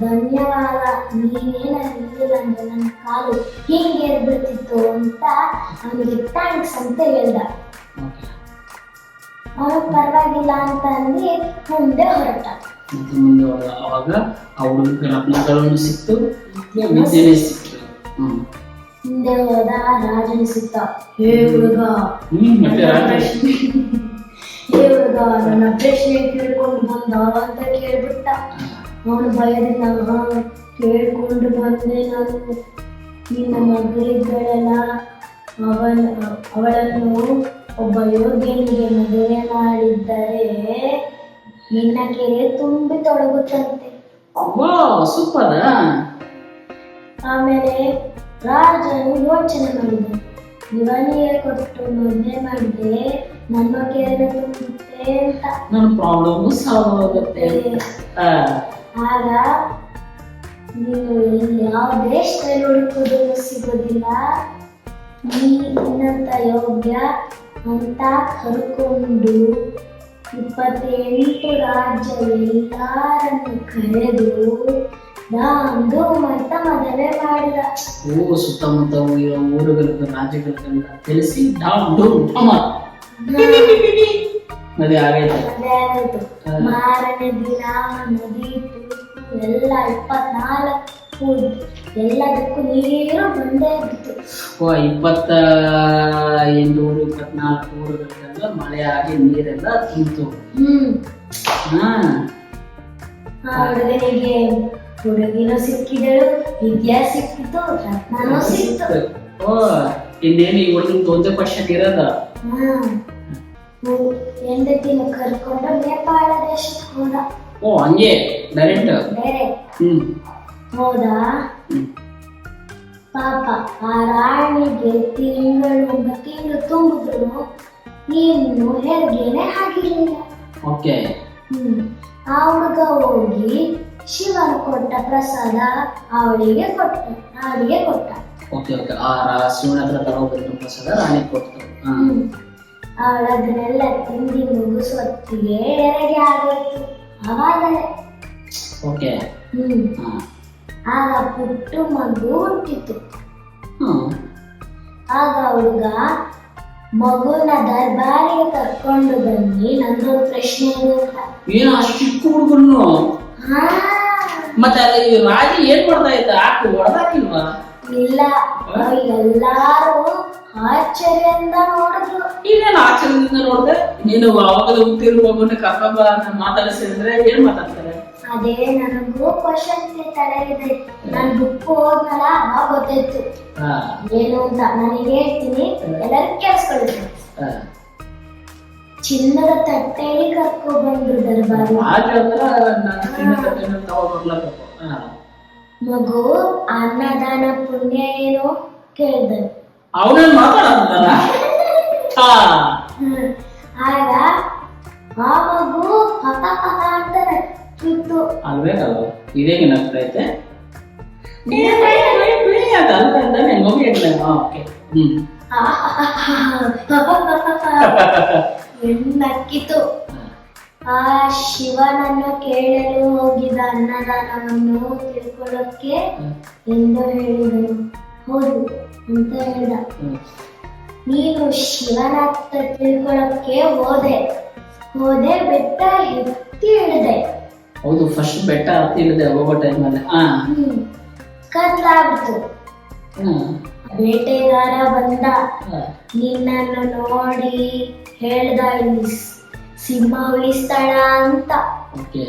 Speaker 1: ಧನ್ಯವಾದ, ನೀನೇನಿಲ್ಲ ಅಂದ್ರೆ ನನ್ನ ಕಾಲು ಹಿಂಗೆ ಬಿಡ್ತಿತ್ತು ಅಂತ ಅವನಿಗೆ ಥ್ಯಾಂಕ್ಸ್ ಅಂತ ಹೇಳ್ದ. ಅವನು ಪರವಾಗಿಲ್ಲ ಅಂತ ಅಂದು ಮುಂದೆ ಹೊರಟ.
Speaker 2: ಮತ್ತೆ ಮುಂದೆ ಹೋದ. ಅವಾಗ ಆ ಹುಡುಗ ರತ್ನಗಳನ್ನು ಸಿಕ್ತು, ವಿದ್ಯೆನೇ ಸಿಕ್ತು.
Speaker 1: ಮುಂದೆ ಹೋದ. ರಾಜನ ಸಿಕ್ತ. ಹೇ ಹುಡುಗ, ಹೇ ಹುಡುಗ, ನನ್ನ ಪ್ರಶ್ನೆ ಕೇಳ್ಕೊಂಡು ಬಂದ ಅಂತ ಕೇಳ್ಬಿಟ್ಟ. ಅವನು ಭಯದಿಂದ ಕೇಳ್ಕೊಂಡು ಬಂದೆ ನಾನು. ನಿನ್ನ ಮಗಳಿದ್ದಳಲ್ಲ, ಅವಳನ್ನು ಒಬ್ಬ ಯೋಗ್ಯನಿಗೆ ಮದುವೆ ಮಾಡಿದ್ದರೆ ನಿನ್ನ ಕೆರೆ ತುಂಬಿ ತೊಡಗುತ್ತಂತೆ.
Speaker 2: ಸೂಪರ್.
Speaker 1: ಆಮೇಲೆ ರಾಜನು ಯೋಚನೆ ಮಾಡಿದ, ಇವನಿಗೆ ಕೊಟ್ಟು ಮದುವೆ ಮಾಡಿದ್ರೆ ನನ್ನ ಕೆರೆ ತುಂಬುತ್ತೆ ಅಂತ.
Speaker 2: ನನ್ನ ಪ್ರಾಬ್ಲಮ್ ಸಾಲ್ವ್ ಆಗುತ್ತೆ.
Speaker 1: ಆಗ ನೀನು ಯಾವ ದೇಶದಲ್ಲಿ ಹುಡುಕೋದು ಸಿಗೋದಿಲ್ಲ, ನೀನಂತ ಯೋಗ್ಯ ಅಂತ ಕರ್ಕೊಂಡು 28 ರಾಜ್ಯ ಎಲ್ಲಾರನ್ನು ಕರೆದು ಅಂತ ಮದುವೆ ಮಾಡಿದ.
Speaker 2: ಸುತ್ತಮುತ್ತ ಇರೋ ಊರುಗಳಿಗೆ ರಾಜ್ಯಗಳಿಗೆಲ್ಲ ತಿಳಿಸಿ ಮದುವೆ ಆಗೈತೆ.
Speaker 1: ಮಾರನೇ ದಿನ ನದಿ ಎಲ್ಲ 24 ಎಲ್ಲದಕ್ಕೂ ನೀರು ಬಂದೇ ಬಿತ್ತು.
Speaker 2: 28 ಊರು 24 ಊರುಗಳಿಗೆಲ್ಲ ಮಳೆ ಆಗಿ ನೀರೆಲ್ಲ ತುಂಬಿತು.
Speaker 1: ಹುಡುಗಿನೂ ಸಿಕ್ಕಿದಳು, ವಿದ್ಯಾ ಸಿಕ್ಕಿತು, ರತ್ನನೂ ಸಿಕ್ತು.
Speaker 2: ಇನ್ನೇನು ಈ ಹುಡುಗಿನ ಒಂದೇ ಕ್ವಶನ್ ಇರೋದ.
Speaker 1: ಹೆಂಡತಿನ ಕರ್ಕೊಂಡು ನೇಪಾಳ ದೇಶಕ್ಕೆ ಹೋದ.
Speaker 2: ಹಂಗೆ ಡೈರೆಕ್ಟ್
Speaker 1: ಹೋದ. ಪಾಪ ಆ ರಾಣಿಗೆ ತಿಂಗಳು ತುಂಬಿದ್ರು ಇನ್ನು ಹೆರಿಗೆನೆ ಆಗಿರ್ಲಿಲ್ಲ.
Speaker 2: ಓಕೆ.
Speaker 1: ಆ ಹುಡುಗ ಹೋಗಿ ಶಿವನ ಕೊಟ್ಟ ಪ್ರಸಾದ ಅವಳಿಗೆ ಕೊಟ್ಟ.
Speaker 2: Okay okay. ಆ ಶಿವನ ಹತ್ರ ತಗೊಂಡ್ಬಂದಿರೋ ಪ್ರಸಾದ ರಾಣಿಗೆ ಕೊಟ್ಟು.
Speaker 1: ಅವಳು ಅದನ್ನೆಲ್ಲ ತಿಂದಿ ಮುಗಿಸೊತ್ತಿಗೆ ಹೆರಿಗೆ ಆಗೋಯ್ತು. ಅವಾಗಲೇ
Speaker 2: ಓಕೆ.
Speaker 1: ಆಗ ಪುಟ್ಟ ಮಗು ಹುಟ್ಟಿತು. ಆಗ ಹುಡುಗ ಮಗುನ ದರ್ಬಾರಿಗೆ ಕರ್ಕೊಂಡು ಬನ್ನಿ, ನಂದೊಂದು ಪ್ರಶ್ನೆ ಇದೆ ಅಂತ.
Speaker 2: ಏನು ಅಷ್ಟು ಚಿಕ್ಕ ಹುಡುಗನ್ನು? ಮತ್ತೆ ಅಲ್ಲಿ ರಾಜ ಏನ್ ಮಾಡ್ತಾ ಇದ್ದ? ಹಾಕಿ ಹೊಡೆದಾಕಿಲ್ವಾ?
Speaker 1: ಇಲ್ಲ, ಎಲ್ಲಾರು ಆಶ್ಚರ್ಯದಿಂದ ನೋಡಿದ್ರು.
Speaker 2: ಇನ್ನೇನು ಆಶ್ಚರ್ಯದಿಂದ ನೋಡಿದೆ? ನೀನು ಅವಾಗಲೇ ಹುಟ್ಟಿರೋ ಮಗುನ ಕರ್ಕೊಂಬ ಮಾತಾಡಿಸಿದ್ರೆ ಏನ್ ಮಾತಾಡ್ತಾರೆ?
Speaker 1: ಅದೇ ನನಗೂ ಕ್ವಶನ್ ತಲೆಗಿದೆ. ನಾನು ಬುಕ್ ಹೋದ್ನಲ್ಲ ಅವಾಗ ಗೊತ್ತಾಯ್ತು ಏನು ಅಂತ. ನನಗೆ ಹೇಳ್ತೀನಿ, ಎಲ್ಲರೂ ಕೇಳಿಸ್ಕೊಳ್ತೀನಿ. ಚಿನ್ನದ ತಟ್ಟೆಯಲ್ಲಿ ಕರ್ಕೊ ಬಂದ್ರು ದರ್ಬಾರಿ. ಮಗು ಅನ್ನದಾನ ಪುಣ್ಯ ಏನು ಕೇಳಿದನು.
Speaker 2: ಅವನೇನ್ ಮಾತಾಡಲ್ಲ.
Speaker 1: ಆಗ ಆ ಮಗು ಪಕ ಪಕ ಅಂತ ನಕ್ಕಿತ್ತು.
Speaker 2: ಅಲ್ಬೇಕಲ್ವ? ಇದೇಗೆ ನಗ್ತಾ ಐತೆ?
Speaker 1: ನಕ್ಕಿತು. ಆ ಶಿವನನ್ನು ಕೇಳಲು ಹೋಗಿದ ಅನ್ನದಾನವನ್ನು ತಿಳ್ಕೊಳ್ಳೋಕೆ ಎಂದು ಹೇಳಿದನು. ಹೌದು ಅಂತ ಹೇಳ್ದ. ನೀನು ಶಿವನ ಹತ್ರ ತಿಳ್ಕೊಳ್ಳೋಕೆ ಹೋದೆ ಬೆಟ್ಟ ಎತ್ತಿ ಇಳಿದೆ.
Speaker 2: ಹೌದು, ಫಸ್ಟ್ ಬೆಟ್ಟ ಹತ್ತಿ ಇಳಿದೆ ಹೋಗೋ ಟೈಮಲ್ಲಿ.
Speaker 1: ಕತ್ಲಾಗ್ಬಿಡ್ತು. ಬೇಟೆಗಾರ ಬಂದ, ನಿನ್ನನ್ನು ನೋಡಿ ಹೇಳ್ದ, ಇಲ್ಲಿ ಸಿಂಹ ಉಳಿಸ್ತಾಳ ಅಂತ.
Speaker 2: ಓಕೆ.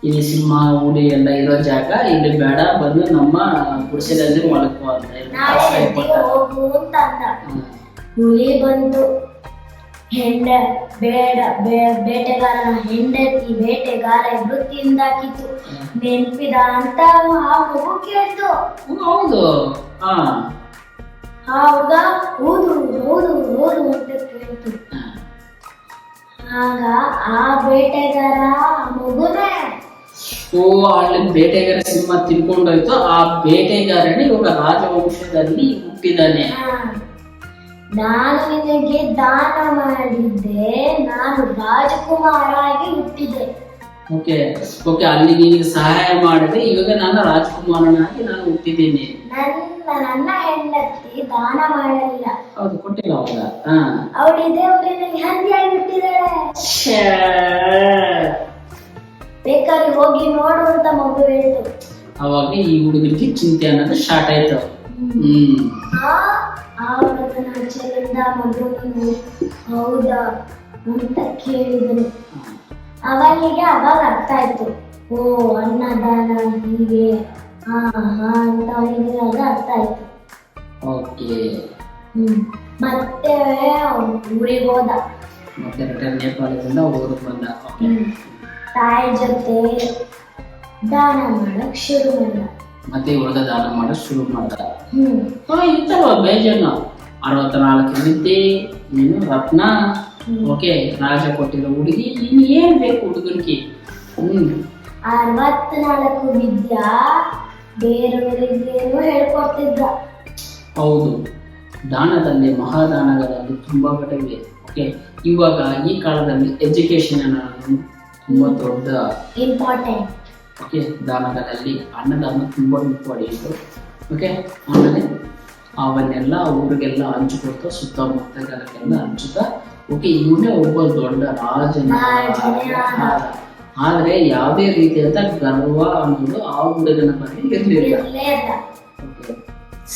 Speaker 2: ಇಲ್ಲಿ ಸಿಂಹ ಹುಲಿ ಎಲ್ಲ ಇರೋ ಜಾಗ ಇಲ್ಲಿ ಬೇಡ, ಬಂದು ನಮ್ಮ ಗುಡಿಸಲಲ್ಲಿ ಮಲಕೋ ಅಂತ
Speaker 1: ಹೋಗು ಅಂತ ಅಂದ. ಹುಲಿ ಬಂತು. ಬೇಟೆಗಾರನ ಹೆಂಡತಿ ಬೇಟೆಗಾರ ಇಬ್ರು ತಿಂದಾಕಿತ್ತು. ನೆನ್ಪಿದ ಅಂತ ಆ ಮಗು ಕೇಳ್ತು.
Speaker 2: ಹೌದು.
Speaker 1: ಆವಾಗ ಹೌದು ಹೌದು ಹೌದು ಅಂತ ಕೇಳ್ತು. ಆಗ ಆ ಬೇಟೆಗಾರ ಮಗುನೇ.
Speaker 2: ಅಲ್ಲಿ ಬೇಟೆಗಾರ ಸಿಂಹ ತಿನ್ಕೊಂಡೋಯ್ತು. ಆ ಬೇಟೆಗಾರನೇ ಇವಾಗ ರಾಜವಂಶದಲ್ಲಿ ಹುಟ್ಟಿದಾನೆ.
Speaker 1: ನಾನು ನಿನಗೆ ದಾನ ಮಾಡಿದ್ದೆ, ನಾನು ರಾಜಕುಮಾರ ಆಗಿ ಹುಟ್ಟಿದೆ.
Speaker 2: Okay okay. ಅಲ್ಲಿ ನಿನಗೆ ಸಹಾಯ ಮಾಡಿದೆ, ಇವಾಗ ನಾನು ರಾಜಕುಮಾರನಾಗಿ ನಾನು ಹುಟ್ಟಿದ್ದೀನಿ.
Speaker 1: ನನ್ನ ಹೆಂಡತಿ ದಾನ ಮಾಡಲಿಲ್ಲ.
Speaker 2: ಹೌದು, ಕೊಟ್ಟಿಲ್ಲ ಅವಾಗ.
Speaker 1: ಅವಳಿದೆ ಊರಿನಲ್ಲಿ ಹಂದಿಯಾಗಿ ಹುಟ್ಟಿದಾಳೆ. ಬೇಕಾದ್ರೆ ಹೋಗಿ ನೋಡು ಅಂತ ಮಗು ಹೇಳ್ತು.
Speaker 2: ಅವಾಗ ಈ ಹುಡುಗರಿಗೆ ಚಿಂತೆ ಅನ್ನೋದು ಸ್ಟಾರ್ಟ್ ಆಯ್ತು.
Speaker 1: ಆ ವ್ರತನಾಚರಣೆಯಿಂದ ಮಗುವನ್ನು ಹೌದಾ ಅಂತ ಕೇಳಿದನು. ಅವನಿಗೆ ಅವಾಗ ಅರ್ಥ ಆಯ್ತು. ಓ, ಅನ್ನದಾನ ಹೀಗೆ ಅಂತ ಅವನಿಗೆ ಅದು ಅರ್ಥ ಆಯ್ತು.
Speaker 2: ಓಕೆ.
Speaker 1: ಮತ್ತೆ ಊರಿಗೆ ಹೋದ.
Speaker 2: ಮತ್ತೆ ನೇಪಾಳದಿಂದ ಊರಿಗೆ ಬಂದ.
Speaker 1: ತಾಯಿ ಜೊತೆ ದಾನ ಮಾಡಕ್ ಶುರು ಮಾಡ.
Speaker 2: ಮತ್ತೆ ಇವಾಗ ದಾನ ಮಾಡಕ್ ಶುರು ಮಾಡ್ದ. ಇತ್ತಲ್ವ ಬೇಜಾನ 64 ವಿದ್ಯೆ, ನೀನು ರತ್ನ. ಓಕೆ, ರಾಜ ಕೊಟ್ಟಿರೋ ಹುಡುಗಿ, ಇನ್ನು ಏನ್ ಬೇಕು ಹುಡುಗನಿಗೆ?
Speaker 1: 64 ವಿದ್ಯಾ ಬೇರೆಯವರಿಗೇನು ಹೇಳ್ಕೊಡ್ತಿದ್ದ.
Speaker 2: ಹೌದು, ದಾನದಲ್ಲಿ ಮಹಾದಾನಗಳಲ್ಲಿ ತುಂಬಾ ಘಟವಿದೆ. ಓಕೆ, ಇವಾಗ ಈ ಕಾಲದಲ್ಲಿ ಎಜುಕೇಶನ್ ಅನ್ನೋದು ತುಂಬಾ ದೊಡ್ಡ
Speaker 1: ಇಂಪಾರ್ಟೆಂಟ್.
Speaker 2: ಓಕೆ, ದಾನಗಳಲ್ಲಿ ಅನ್ನದಾನ ತುಂಬಾ ಇಂಪಾರ್ಟೆಂಟ್. ಓಕೆ, ಆಮೇಲೆ ಅವನ್ನೆಲ್ಲ ಊರಿಗೆಲ್ಲ ಹಂಚಿಕೊಡ್ತಾ ಸುತ್ತಮುತ್ತಗೆಲ್ಲ ಹಂಚುತ್ತಾ. ಓಕೆ, ಇವನೇ ಒಬ್ಬ ದೊಡ್ಡ ರಾಜನ. ಆದ್ರೆ ಯಾವುದೇ ರೀತಿಯಾದ ಗರ್ವ ಅನ್ನೋದು ಆ ಹುಡುಗನ ಬಗ್ಗೆ ಇರಲಿಲ್ಲ.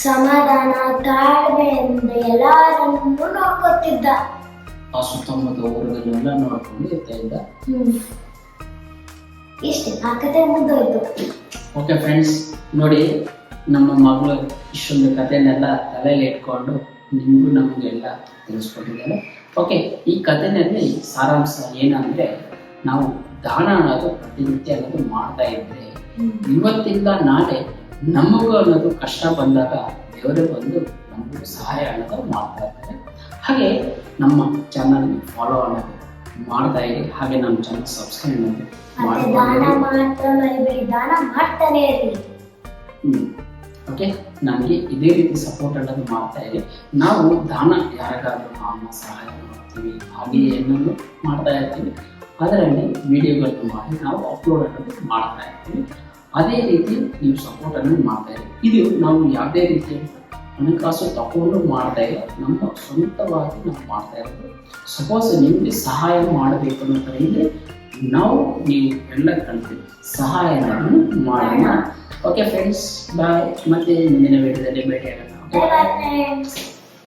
Speaker 1: ಸಮಾಧಾನ ತಾಳ್ಮೆಯಿಂದ ಎಲ್ಲರನ್ನೂ ನೋಡ್ಕೊತಿದ್ದ.
Speaker 2: ಆ ಸುತ್ತಮುತ್ತ ಊರುಗಳನ್ನೆಲ್ಲ ನೋಡ್ಕೊಂಡು ಇರ್ತಾ ಇದ್ದ.
Speaker 1: ಇಷ್ಟೇ, ಆ ಕತೆ ಮುಗಿದೋಯ್ತು.
Speaker 2: ಓಕೆ ಫ್ರೆಂಡ್ಸ್, ನೋಡಿ ನಮ್ಮ ಮಗಳು ಇಷ್ಟೊಂದು ಕಥೆನೆಲ್ಲ ತಲೆಯಲ್ಲಿ ಇಟ್ಕೊಂಡು ನಿಮಗೂ ನಮಗೆಲ್ಲ ತಿಳಿಸ್ಕೊಟ್ಟಿದ್ದಾರೆ. ಓಕೆ, ಈ ಕಥೆನಲ್ಲಿ ಸಾರಾಂಶ ಏನಂದ್ರೆ, ನಾವು ದಾನ ಅನ್ನೋದು ಪ್ರತಿನಿತ್ಯ ಅನ್ನೋದು ಮಾಡ್ತಾ ಇದ್ರೆ ಇವತ್ತಿಂದ ನಾಳೆ ನಮಗೂ ಅನ್ನೋದು ಕಷ್ಟ ಬಂದಾಗ ದೇವರೇ ಬಂದು ನಮಗೂ ಸಹಾಯ ಅನ್ನೋದು ಮಾಡ್ತಾ ಇರ್ತಾರೆ. ಹಾಗೆ ನಮ್ಮ ಚಾನಲ್ ಫಾಲೋ ಅನ್ನೋದು ಮಾಡ್ತಾ ಇರಿ. ಹಾಗೆ ನಮ್ಮ ಚಾನಲ್ ಸಬ್ಸ್ಕ್ರೈಬ್ ಅನ್ನೋದು
Speaker 1: ಮತ್ತೆ ದಾನ ಮಾತ್ರ ಮರಿಬೇಡಿ, ದಾನ ಮಾಡ್ತಾನೆ ಇರಿ.
Speaker 2: ಓಕೆ, ನಮಗೆ ಇದೇ ರೀತಿ ಸಪೋರ್ಟ್ ಅನ್ನೋದು ಮಾಡ್ತಾ ಇರಿ. ನಾವು ದಾನ ಯಾರಿಗಾದ್ರೂ ನಾವು ಸಹಾಯ ಮಾಡ್ತೀವಿ, ಹಾಗೆ ಏನನ್ನು ಮಾಡ್ತಾ ಇರ್ತೀವಿ. ಅದರಲ್ಲಿ ವಿಡಿಯೋಗಳನ್ನು ಮಾಡಿ ನಾವು ಅಪ್ಲೋಡ್ ಅನ್ನೋದು ಮಾಡ್ತಾ ಇರ್ತೀವಿ. ಅದೇ ರೀತಿ ನೀವು ಸಪೋರ್ಟ್ ಅನ್ನು ಮಾಡ್ತಾ ಇರಿ. ಇದು ನಾವು ಯಾವುದೇ ರೀತಿಯ ಹಣಕಾಸು ತಗೊಂಡು ಮಾಡ್ತಾ ಇಲ್ಲ, ನಮ್ಮ ಸ್ವಂತವಾಗಿ ನಾವು ಮಾಡ್ತಾ ಇರೋದು. ಸಪೋಸ್ ನಿಮಗೆ ಸಹಾಯ ಮಾಡಬೇಕು ಅನ್ನೋ ಇದೆ, ನಾವು ನೀವು ಎಲ್ಲ ಕಲಿತು ಸಹಾಯವನ್ನು ಮಾಡೋಣ. ಓಕೆ ಫ್ರೆಂಡ್ಸ್, ಬಾಯ್. ಮತ್ತೆ ಮುಂದಿನ ವಿಡಿಯೋದಲ್ಲಿ ಭೇಟಿಯಾಗೋಣ.
Speaker 1: Bye bye friends.